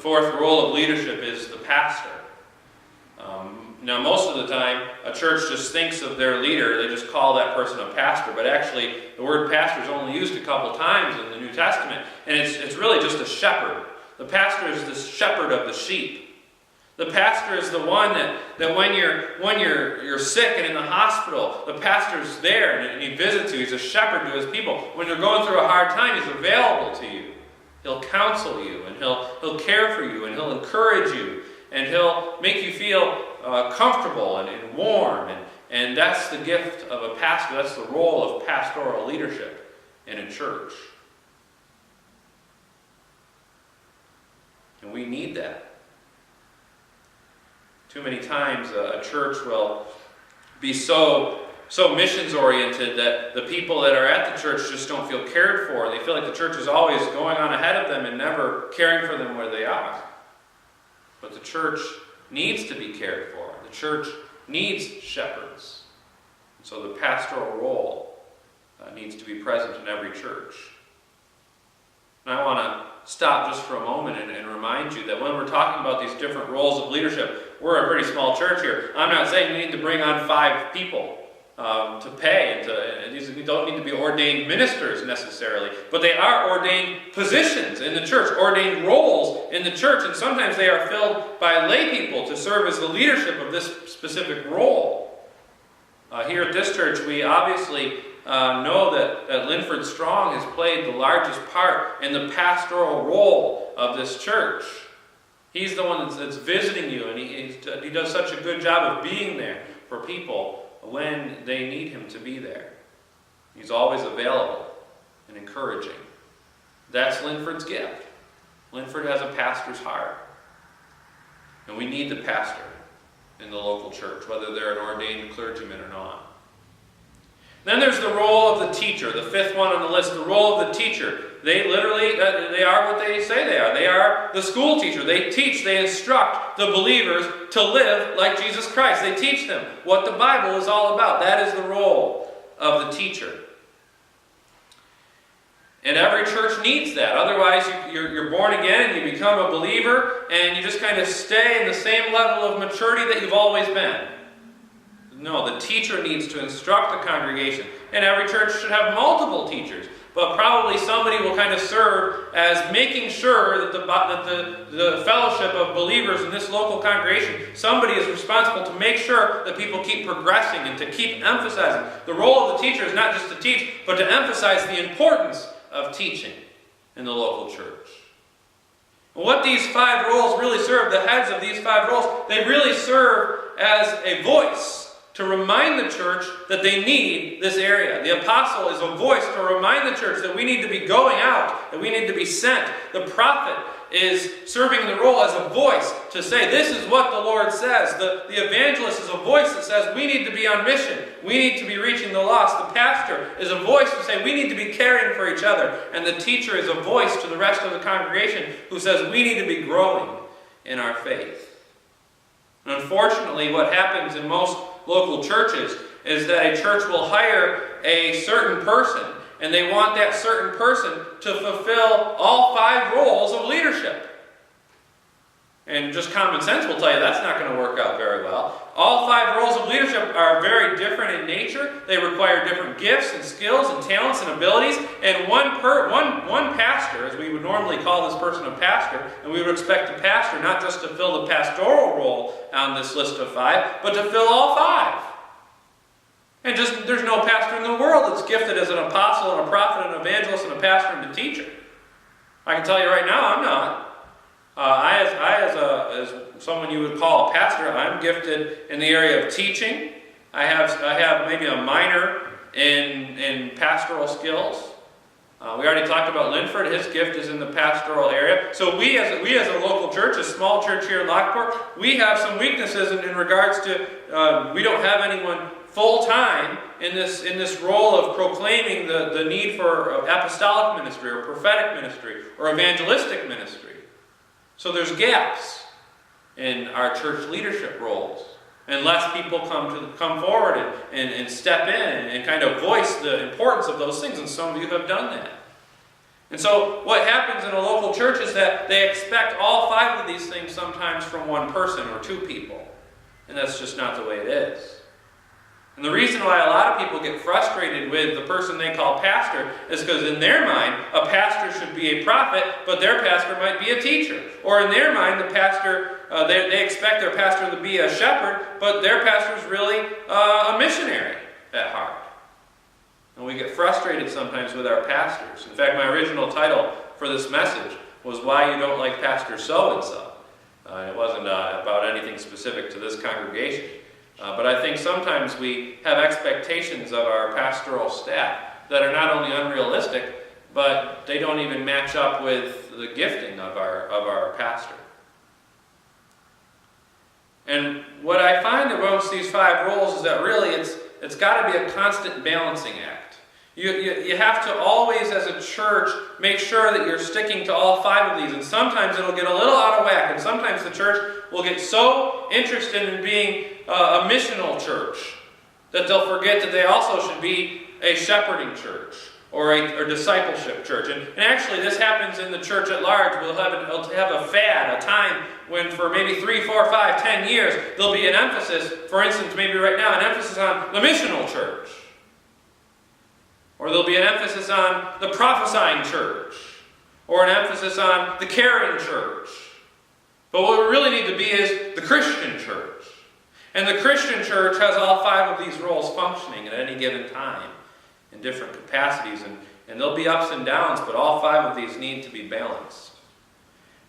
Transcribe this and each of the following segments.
fourth role of leadership is the pastor. Now, most of the time, a church just thinks of their leader, they just call that person a pastor, but actually, the word pastor is only used a couple times in the New Testament, and it's really just a shepherd. The pastor is the shepherd of the sheep. The pastor is the one that when you're sick and in the hospital, the pastor's there and he visits you. He's a shepherd to his people. When you're going through a hard time, he's available to you. He'll counsel you, and he'll care for you, and he'll encourage you, and he'll make you feel comfortable and warm. And that's the gift of a pastor. That's the role of pastoral leadership in a church. And we need that. Too many times a church will be so missions oriented that the people that are at the church just don't feel cared for. They feel like the church is always going on ahead of them and never caring for them where they are. But the church needs to be cared for. The church needs shepherds. And so the pastoral role needs to be present in every church. And I want to stop just for a moment and remind you that when we're talking about these different roles of leadership, we're a pretty small church here. I'm not saying we need to bring on 5 people to pay, and these don't need to be ordained ministers necessarily, but they are ordained positions in the church, ordained roles in the church, and sometimes they are filled by lay people to serve as the leadership of this specific role. Here at this church, we obviously know that Linford Strong has played the largest part in the pastoral role of this church. He's the one that's visiting you, and he does such a good job of being there for people when they need him to be there. He's always available and encouraging. That's Linford's gift. Linford has a pastor's heart. And we need the pastor in the local church, whether they're an ordained clergyman or not. Then there's the role of the teacher, the 5th one on the list, the role of the teacher. They literally, they are what they say they are. They are the school teacher. They teach, they instruct the believers to live like Jesus Christ. They teach them what the Bible is all about. That is the role of the teacher. And every church needs that. Otherwise, you're born again and you become a believer and you just kind of stay in the same level of maturity that you've always been. No, the teacher needs to instruct the congregation. And every church should have multiple teachers. But probably somebody will kind of serve as making sure that the fellowship of believers in this local congregation, somebody is responsible to make sure that people keep progressing and to keep emphasizing. The role of the teacher is not just to teach, but to emphasize the importance of teaching in the local church. And what these 5 roles really serve, the heads of these 5 roles, they really serve as a voice to remind the church that they need this area. The apostle is a voice to remind the church that we need to be going out, that we need to be sent. The prophet is serving the role as a voice to say, this is what the Lord says. The evangelist is a voice that says, we need to be on mission. We need to be reaching the lost. The pastor is a voice to say, we need to be caring for each other. And the teacher is a voice to the rest of the congregation who says, we need to be growing in our faith. And unfortunately, what happens in most local churches is that a church will hire a certain person, and they want that certain person to fulfill all 5 roles of leadership. And just common sense will tell you that's not going to work out very well. All 5 roles of leadership are very different in nature. They require different gifts and skills and talents and abilities. And one pastor, as we would normally call this person a pastor, and we would expect the pastor not just to fill the pastoral role on this list of 5, but to fill all 5. And just there's no pastor in the world that's gifted as an apostle and a prophet and an evangelist and a pastor and a teacher. I can tell you right now, I'm not. As someone you would call a pastor, I'm gifted in the area of teaching. I have maybe a minor in pastoral skills. We already talked about Linford. His gift is in the pastoral area. So we as a local church, a small church here in Lockport, we have some weaknesses in regards to we don't have anyone full-time in this role of proclaiming the need for apostolic ministry or prophetic ministry or evangelistic ministry. So there's gaps in our church leadership roles. Unless people come forward and step in and kind of voice the importance of those things, and some of you have done that. And so what happens in a local church is that they expect all 5 of these things sometimes from one person or 2 people. And that's just not the way it is. And the reason why a lot of people get frustrated with the person they call pastor is because in their mind, a pastor should be a prophet, but their pastor might be a teacher. Or in their mind, the pastor, they expect their pastor to be a shepherd, but their pastor is really a missionary at heart. And we get frustrated sometimes with our pastors. In fact, my original title for this message was Why You Don't Like Pastor So-and-so. It wasn't about anything specific to this congregation. But I think sometimes we have expectations of our pastoral staff that are not only unrealistic, but they don't even match up with the gifting of our pastor. And what I find amongst these 5 roles is that really it's got to be a constant balancing act. You have to always, as a church, make sure that you're sticking to all 5 of these. And sometimes it'll get a little out of whack. And sometimes the church will get so interested in being a missional church that they'll forget that they also should be a shepherding church or a discipleship church. And actually, this happens in the church at large. We'll have a fad, a time when for maybe 3, 4, 5, 10 years, there'll be an emphasis, for instance, maybe right now, an emphasis on the missional church. Or there'll be an emphasis on the prophesying church. Or an emphasis on the caring church. But what we really need to be is the Christian church. And the Christian church has all 5 of these roles functioning at any given time in different capacities. And there'll be ups and downs, but all 5 of these need to be balanced.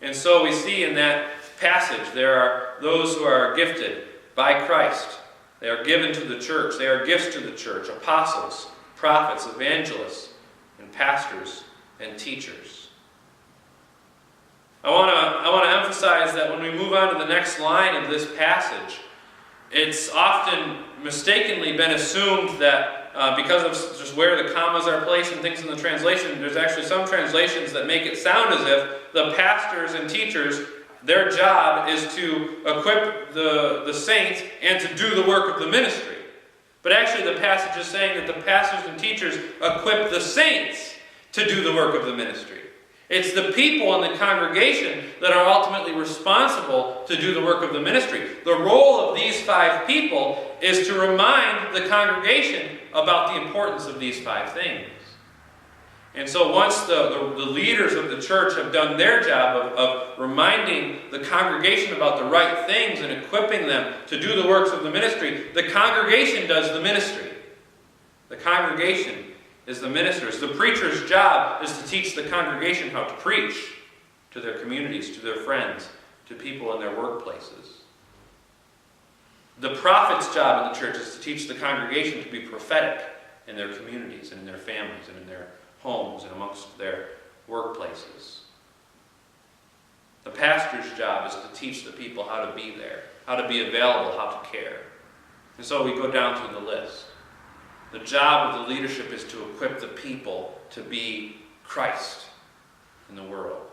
And so we see in that passage there are those who are gifted by Christ. They are given to the church. They are gifts to the church. Apostles, prophets, evangelists, and pastors and teachers. I want to emphasize that when we move on to the next line of this passage, it's often mistakenly been assumed that because of just where the commas are placed and things in the translation, there's actually some translations that make it sound as if the pastors and teachers, their job is to equip the saints and to do the work of the ministry. But actually the passage is saying that the pastors and teachers equip the saints to do the work of the ministry. It's the people in the congregation that are ultimately responsible to do the work of the ministry. The role of these 5 people is to remind the congregation about the importance of these 5 things. And so once the leaders of the church have done their job of reminding the congregation about the right things and equipping them to do the works of the ministry, the congregation does the ministry. The congregation is the ministers. The preacher's job is to teach the congregation how to preach to their communities, to their friends, to people in their workplaces. The prophet's job in the church is to teach the congregation to be prophetic in their communities and in their families and in their homes and amongst their workplaces. The pastor's job is to teach the people how to be there, how to be available, how to care. And so we go down through the list. The job of the leadership is to equip the people to be Christ in the world.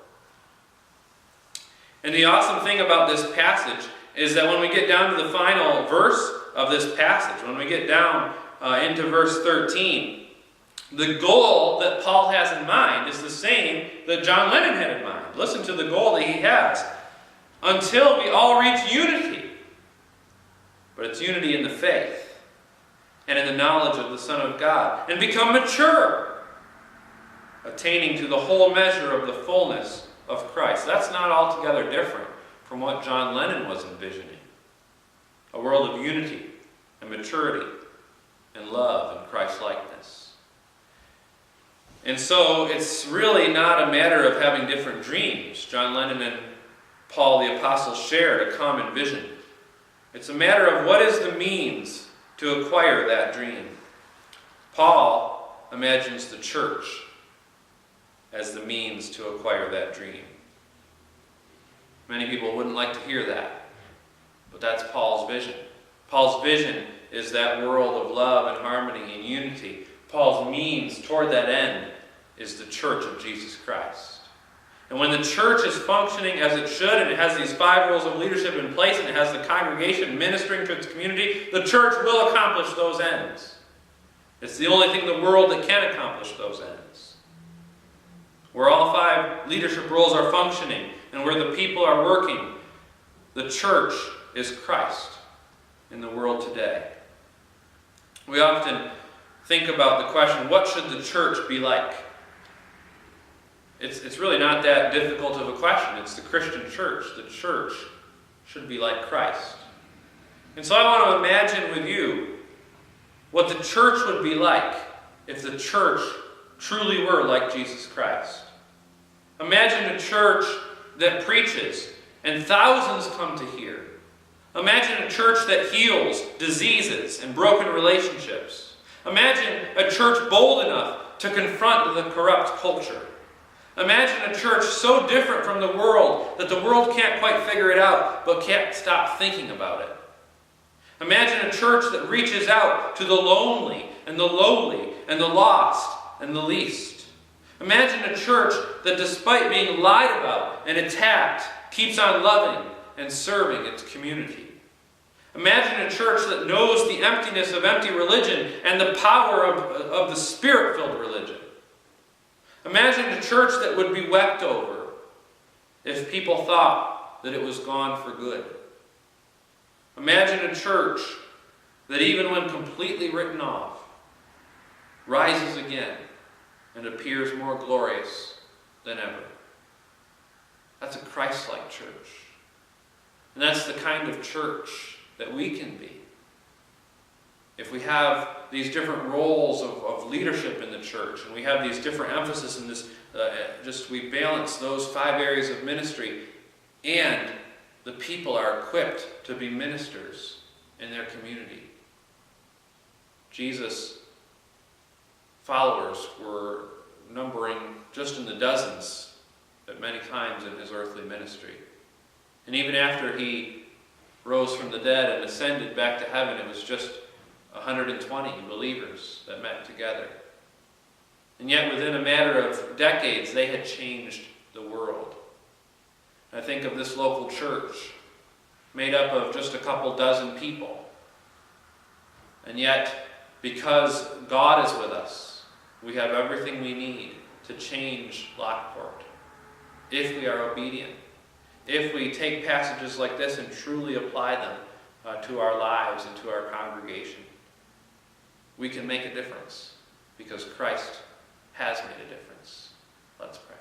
And the awesome thing about this passage is that when we get down to the final verse of this passage, when we get down into verse 13, the goal that Paul has in mind is the same that John Lennon had in mind. Listen to the goal that he has. Until we all reach unity. But it's unity in the faith and in the knowledge of the Son of God, and become mature, attaining to the whole measure of the fullness of Christ. That's not altogether different from what John Lennon was envisioning. A world of unity and maturity and love and Christ-likeness. And so it's really not a matter of having different dreams. John Lennon and Paul the Apostle shared a common vision. It's a matter of what is the means to acquire that dream. Paul imagines the church as the means to acquire that dream. Many people wouldn't like to hear that, but that's Paul's vision. Paul's vision is that world of love and harmony and unity. Paul's means toward that end is the church of Jesus Christ. And when the church is functioning as it should, and it has these 5 roles of leadership in place, and it has the congregation ministering to its community, the church will accomplish those ends. It's the only thing in the world that can accomplish those ends. where all 5 leadership roles are functioning, and where the people are working. The church is Christ in the world today. We often think about the question, what should the church be like? It's really not that difficult of a question. It's the Christian church. The church should be like Christ. And so I want to imagine with you what the church would be like if the church truly were like Jesus Christ. Imagine a church that preaches and thousands come to hear. Imagine a church that heals diseases and broken relationships. Imagine a church bold enough to confront the corrupt culture. Imagine a church so different from the world that the world can't quite figure it out, but can't stop thinking about it. Imagine a church that reaches out to the lonely and the lowly and the lost and the least. Imagine a church that, despite being lied about and attacked, keeps on loving and serving its community. Imagine a church that knows the emptiness of empty religion and the power of the Spirit-filled religion. Imagine a church that would be wept over if people thought that it was gone for good. Imagine a church that, even when completely written off, rises again and appears more glorious than ever. That's a Christ-like church. And that's the kind of church that we can be. If we have these different roles of leadership in the church, and we have these different emphasis in this, we balance those 5 areas of ministry, and the people are equipped to be ministers in their community. Jesus' followers were numbering just in the dozens at many times in his earthly ministry. And even after he rose from the dead and ascended back to heaven, it was just 120 believers that met together. And yet within a matter of decades, they had changed the world. I think of this local church made up of just a couple dozen people. And yet, because God is with us, we have everything we need to change Lockport. If we are obedient, if we take passages like this and truly apply them to our lives and to our congregation, we can make a difference because Christ has made a difference. Let's pray.